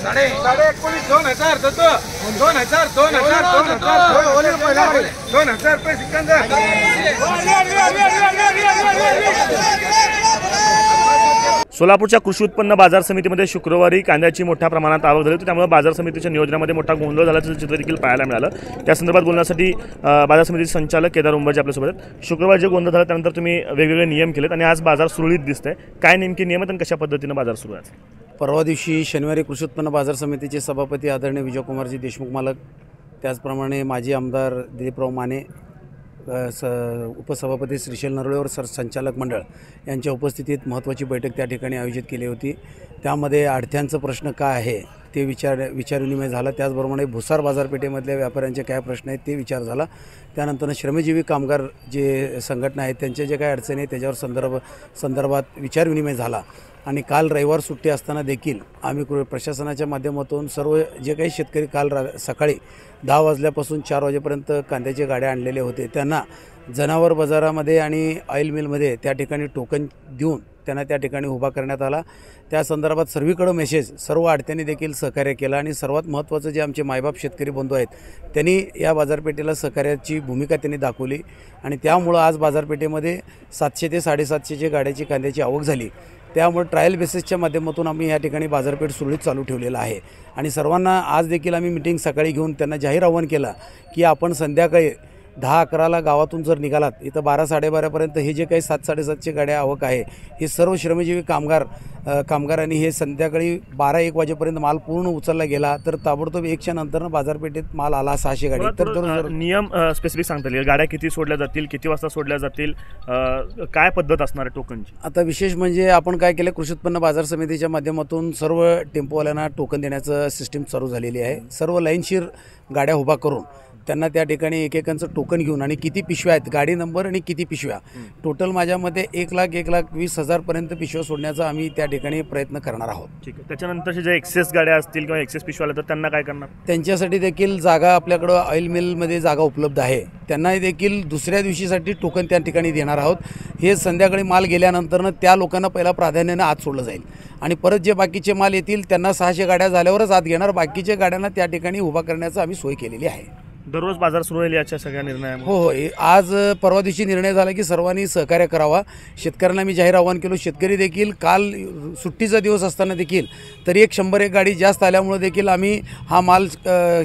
साढ़े 19,000 देतो 2,000 रुपये सिकंदर। सोलापूरच्या कृषी उत्पन्न बाजार समितीमध्ये शुक्रवारी कांद्याची मोठ्या प्रमाणात आवक झाली होती, त्यामुळे बाजार समितीच्या नियोजनामध्ये मोठा गोंधळ झाल्याचं चित्र देखील पाहायला मिळालं। त्या संदर्भात बोलण्यासाठी बाजार समितीचे संचालक केदार उंबरजी आपल्यासोबत आहेत। शुक्रवार जे गोंधळ झाला त्यानंतर तुम्ही वेगवेगळे नियम केलेत आणि आज बाजार सुरळीत दिसतंय, काय नेमके नियम आहेत आणि कशा पद्धतीने बाजार सुरू आहे? परवा दिवशी शनिवारी कृषी उत्पन्न बाजार समितीचे सभापती आदरणीय विजयकुमारजी देशमुख मालक, त्याचप्रमाणे माजी आमदार दिलीपराव माने, उपसभापती श्रीशैल नरळेवर संचालक मंडळ यांच्या उपस्थितीत महत्त्वाची बैठक त्या ठिकाणी आयोजित केली होती। त्यामध्ये आडत्यांचा प्रश्न काय आहे ते विचारविनिमय झाला। त्याचप्रमाणे भुसार बाजारपेठेमधल्या व्यापाऱ्यांचे काय प्रश्न आहेत ते विचार झाला। त्यानंतर श्रमजीवी कामगार जे संघटना आहेत त्यांच्या जे काय अडचणी आहेत त्याच्यावर संदर्भात विचारविनिमय झाला। आणि काल रविवार सुट्टी असताना देखील आम्ही प्रशासनाच्या माध्यमातून सर्व जे काही शेतकरी काल सकाळी 10 वाजल्यापासून 4 वाजेपर्यंत कांद्याचे गाड्या आणलेले होते त्यांना जनावर बाजारामध्ये आणि ऑइल मिलमध्ये त्या ठिकाणी टोकन देऊन त्यांना त्या ठिकाणी उभा करण्यात आला। त्या संदर्भात सर्वीकडे मेसेज सर्व आडत्यांनी देखील सहकार्य केलं आणि सर्वात महत्त्वाचं जे आमचे मायबाप शेतकरी बंधू आहेत त्यांनी या बाजारपेठेला सहकार्याची भूमिका त्यांनी दाखवली आणि त्यामुळं आज बाजारपेठेमध्ये 700 ते 750 गाड्याची कांद्याची आवक झाली। त्यामुळे ट्रायल बेसिसच्या माध्यमातून आम्ही या ठिकाणी बाजारपेठ सुरळीत चालू ठेवलेला आहे आणि सर्वांना आज देखील आम्ही मीटिंग सकाळी घेऊन त्यांना जाहीर आवाहन केलं की आपण संध्याकाळी 10-11ला गावातून जर निघालात इथं 12-12:30पर्यंत हे जे काही 700-750 गाड्या आवक आहे हे सर्व श्रमजीवी कामगारांनी हे संध्याकाळी 12-1 वाजेपर्यंत माल पूर्ण उचलला गेला तर ताबडतोब 1च्या नंतर बाजारपेठेत माल आला 600 गाडी। तर नियम स्पेसिफिक सांगता येईल, गाड्या किती सोडल्या जातील, किती वाजता सोडल्या जातील, काय पद्धत असणार आहे टोकनची? आता विशेष म्हणजे आपण काय केलं, कृषी उत्पन्न बाजार समितीच्या माध्यमातून सर्व टेम्पोवाल्यांना टोकन देण्याचं सिस्टीम चालू झालेली आहे। सर्व लाईनशीर गाड्या उभा करून त्यांना त्या ठिकाणी एकेकांचं टोकन घेऊन आणि किती पिशव्या आहेत, गाडी नंबर आणि किती पिशव्या, टोटल माझ्यामध्ये 1,20,000 पर्यंत पिशव्या सोडण्याचा आम्ही त्या ठिकाणी प्रयत्न करणार आहोत। ठीक आहे, त्याच्यानंतर जे एक्सेस गाड्या असतील किंवा एक्सेस पिशव्या तर त्यांना काय करणार? त्यांच्यासाठी देखील जागा आपल्याकडं ऑइल मिलमध्ये जागा उपलब्ध आहे, त्यांना देखील दुसऱ्या दिवशीसाठी टोकन त्या ठिकाणी देणार आहोत। हे संध्याकाळी माल गेल्यानंतरनं त्या लोकांना पहिला प्राधान्याने आत सोडलं जाईल आणि परत जे बाकीचे माल येतील त्यांना 600 गाड्या झाल्यावरच आत घेणार, बाकीच्या गाड्यांना त्या ठिकाणी उभा करण्याचं आम्ही सोय केलेली आहे। दररोज बाजार सुरू होईल याच्या सगळ्या निर्णयामुळे? हो, आज परवा दिवशी निर्णय झाला की सर्वांनी सहकार्य करावा। शेतकऱ्यांना मी जाहीर आवाहन केलं, शेतकरी देखील काल सुट्टीचा दिवस असताना देखील तरी 100 गाडी जास्त आल्यामुळे देखील आम्ही हा माल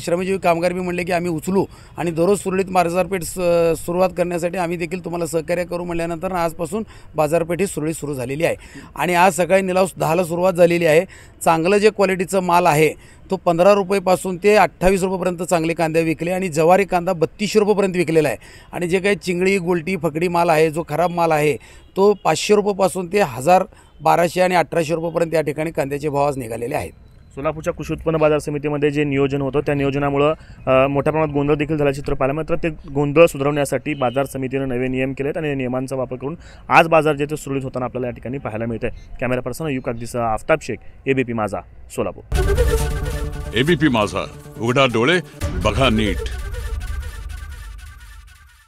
श्रमजीवी कामगार मी म्हणले की आम्ही उचलू आणि दररोज सुरळीत बाजारपेठ सुरुवात करण्यासाठी आम्ही देखील तुम्हाला सहकार्य करू म्हटल्यानंतर आजपासून बाजारपेठ ही सुरळीत सुरू झालेली आहे आणि आज सकाळी निलाव 10ला सुरुवात झालेली आहे। चांगलं जे क्वालिटीचं माल आहे तो 15 रुपयेपासून ते 28 रुपयेपर्यंत चांगले कांदे विकले आणि जवारी कांदा 3200 रुपयेपर्यंत विकलेला आहे आणि जे काही चिंगळी गोलटी फकडी माल आहे जो खराब माल आहे तो 500 रुपयापासून ते 1000, 1200 आणि 1800 रुपयेपर्यंत या ठिकाणी कांद्याचे भाव आज निघालेले आहेत। सोलापूरच्या कृषी उत्पन्न बाजार समितीमध्ये जे नियोजन होतं त्या नियोजनामुळे मोठ्या प्रमाणात गोंधळ देखील झाल्याचे चित्र पाहायला मिळतं। ते गोंधळ सुधारण्यासाठी बाजार समितीनं नवे नियम केलेत आणि नियमांचा वापर करून आज बाजार जे ते सुरळीत होताना आपल्याला या ठिकाणी पाहायला मिळतंय। कॅमेरा पर्सन अय्यूब कागदीसह आफताब शेख, एबीपी माझा, सोलापूर। एबीपी माझा, उघडा डोळे बघा नीट।